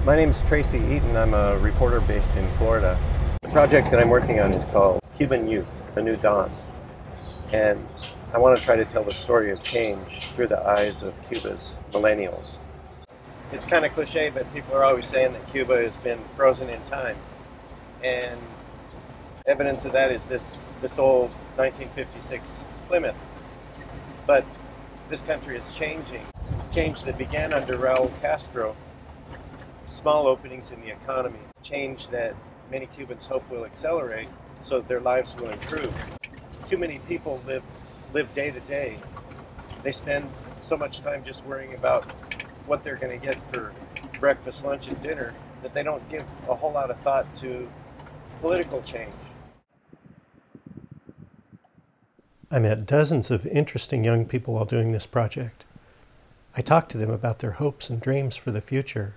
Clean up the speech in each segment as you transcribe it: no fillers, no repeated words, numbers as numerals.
My name is Tracey Eaton. I'm a reporter based in Florida. The project that I'm working on is called Cuban Youth, A New Dawn. And I want to try to tell the story of change through the eyes of Cuba's millennials. It's kind of cliche, but people are always saying that Cuba has been frozen in time. And evidence of that is this old 1956 Plymouth. But this country is changing. Change that began under Raul Castro. Small openings in the economy. Change that many Cubans hope will accelerate so that their lives will improve. Too many people live day to day. They spend so much time just worrying about what they're going to get for breakfast, lunch, and dinner that they don't give a whole lot of thought to political change. I met dozens of interesting young people while doing this project. I talked to them about their hopes and dreams for the future.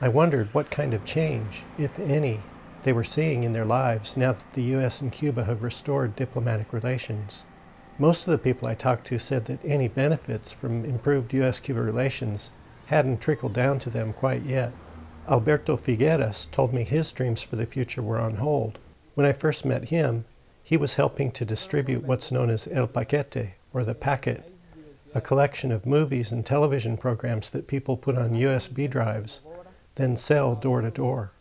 I wondered what kind of change, if any, they were seeing in their lives now that the U.S. and Cuba have restored diplomatic relations. Most of the people I talked to said that any benefits from improved U.S.-Cuba relations hadn't trickled down to them quite yet. Alberto Figueras told me his dreams for the future were on hold. When I first met him, he was helping to distribute what's known as El Paquete, or the packet, a collection of movies and television programs that people put on USB drives, then sell door to door.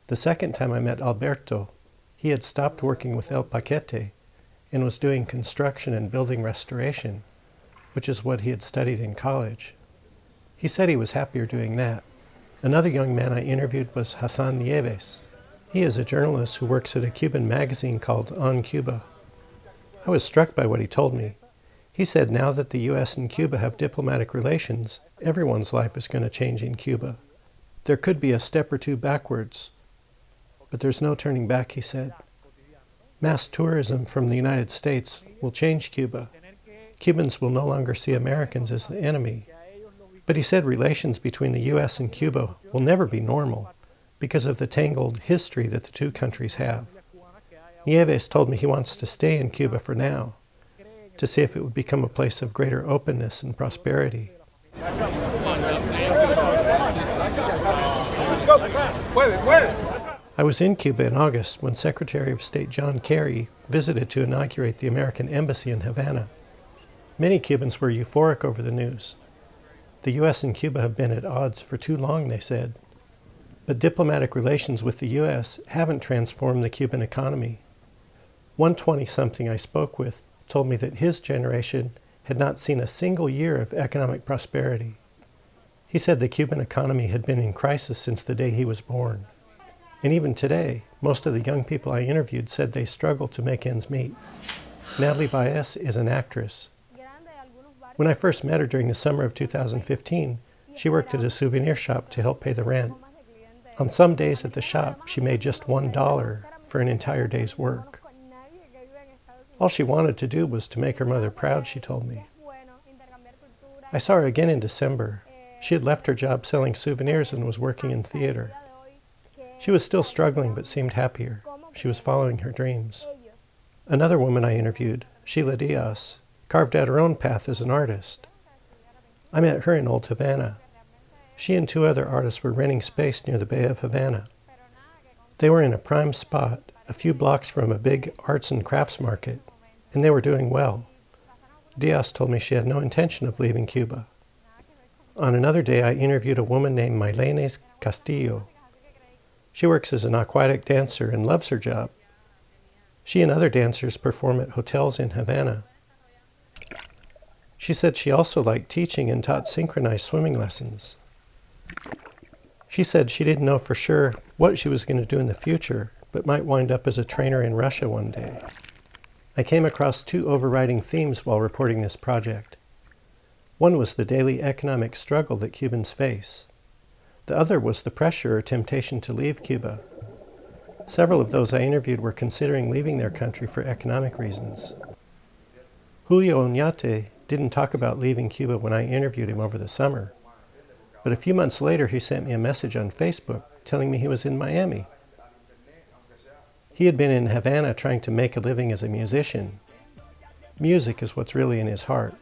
The second time I met Alberto, he had stopped working with El Paquete and was doing construction and building restoration, which is what he had studied in college. He said he was happier doing that. Another young man I interviewed was Hassan Nieves. He is a journalist who works at a Cuban magazine called On Cuba. I was struck by what he told me. He said now that the U.S. and Cuba have diplomatic relations, everyone's life is going to change in Cuba. There could be a step or two backwards, but there's no turning back, he said. Mass tourism from the United States will change Cuba. Cubans will no longer see Americans as the enemy. But he said relations between the U.S. and Cuba will never be normal because of the tangled history that the two countries have. Nieves told me he wants to stay in Cuba for now, to see if it would become a place of greater openness and prosperity. I was in Cuba in August when Secretary of State John Kerry visited to inaugurate the American Embassy in Havana. Many Cubans were euphoric over the news. The U.S. and Cuba have been at odds for too long, they said. But diplomatic relations with the U.S. haven't transformed the Cuban economy. One 20-something I spoke with told me that his generation had not seen a single year of economic prosperity. He said the Cuban economy had been in crisis since the day he was born. And even today, most of the young people I interviewed said they struggle to make ends meet. Natalie Baez is an actress. When I first met her during the summer of 2015, she worked at a souvenir shop to help pay the rent. On some days at the shop, she made just $1 for an entire day's work. All she wanted to do was to make her mother proud, she told me. I saw her again in December. She had left her job selling souvenirs and was working in theater. She was still struggling but seemed happier. She was following her dreams. Another woman I interviewed, Sheila Diaz, carved out her own path as an artist. I met her in Old Havana. She and two other artists were renting space near the Bay of Havana. They were in a prime spot, a few blocks from a big arts and crafts market, and they were doing well. Diaz told me she had no intention of leaving Cuba. On another day, I interviewed a woman named Maylenes Castillo. She works as an aquatic dancer and loves her job. She and other dancers perform at hotels in Havana. She said she also liked teaching and taught synchronized swimming lessons. She said she didn't know for sure what she was going to do in the future, but might wind up as a trainer in Russia one day. I came across two overriding themes while reporting this project. One was the daily economic struggle that Cubans face. The other was the pressure or temptation to leave Cuba. Several of those I interviewed were considering leaving their country for economic reasons. Julio Oñate didn't talk about leaving Cuba when I interviewed him over the summer, but a few months later he sent me a message on Facebook telling me he was in Miami. He had been in Havana trying to make a living as a musician. Music is what's really in his heart.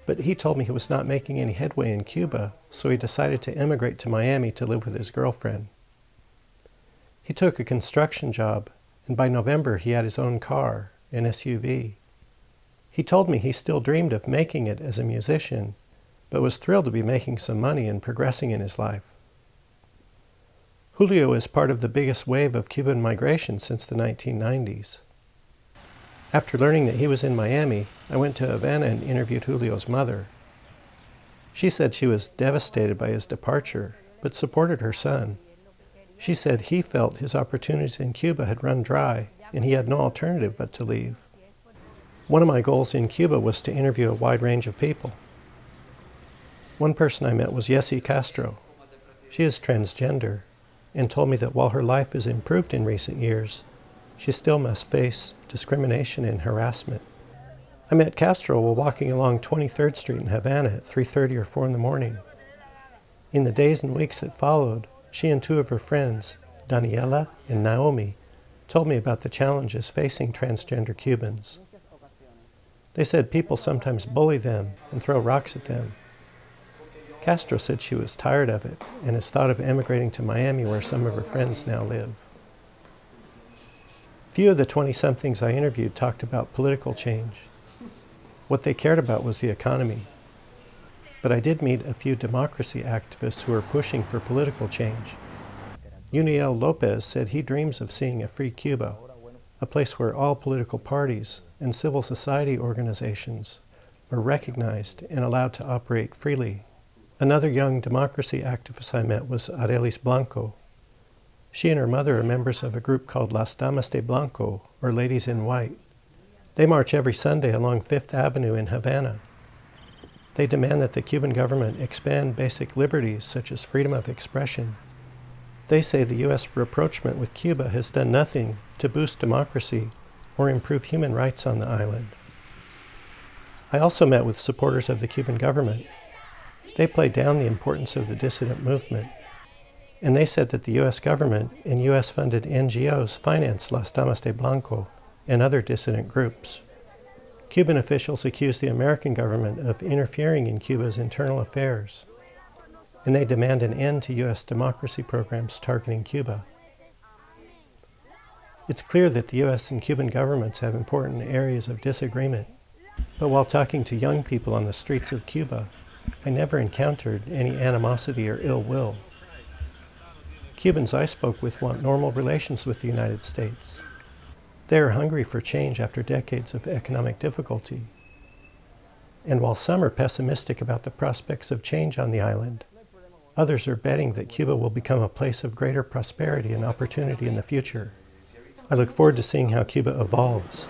But he told me he was not making any headway in Cuba, so he decided to emigrate to Miami to live with his girlfriend. He took a construction job, and by November he had his own car, an SUV. He told me he still dreamed of making it as a musician, but was thrilled to be making some money and progressing in his life. Julio is part of the biggest wave of Cuban migration since the 1990s. After learning that he was in Miami, I went to Havana and interviewed Julio's mother. She said she was devastated by his departure, but supported her son. She said he felt his opportunities in Cuba had run dry, and he had no alternative but to leave. One of my goals in Cuba was to interview a wide range of people. One person I met was Yessi Castro. She is transgender, and told me that while her life has improved in recent years, she still must face discrimination and harassment. I met Castro while walking along 23rd Street in Havana at 3:30 or 4 in the morning. In the days and weeks that followed, she and two of her friends, Daniela and Naomi, told me about the challenges facing transgender Cubans. They said people sometimes bully them and throw rocks at them. Castro said she was tired of it and has thought of emigrating to Miami, where some of her friends now live. Few of the 20-somethings I interviewed talked about political change. What they cared about was the economy. But I did meet a few democracy activists who are pushing for political change. Yuniel López said he dreams of seeing a free Cuba, a place where all political parties and civil society organizations are recognized and allowed to operate freely. Another young democracy activist I met was Arelys Blanco. She and her mother are members of a group called Las Damas de Blanco, or Ladies in White. They march every Sunday along 5th Avenue in Havana. They demand that the Cuban government expand basic liberties such as freedom of expression. They say the U.S. rapprochement with Cuba has done nothing to boost democracy or improve human rights on the island. I also met with supporters of the Cuban government. They played down the importance of the dissident movement, and they said that the U.S. government and U.S.-funded NGOs finance Las Damas de Blanco and other dissident groups. Cuban officials accuse the American government of interfering in Cuba's internal affairs, and they demand an end to U.S. democracy programs targeting Cuba. It's clear that the U.S. and Cuban governments have important areas of disagreement, but while talking to young people on the streets of Cuba, I never encountered any animosity or ill will. Cubans I spoke with want normal relations with the United States. They are hungry for change after decades of economic difficulty. And while some are pessimistic about the prospects of change on the island, others are betting that Cuba will become a place of greater prosperity and opportunity in the future. I look forward to seeing how Cuba evolves.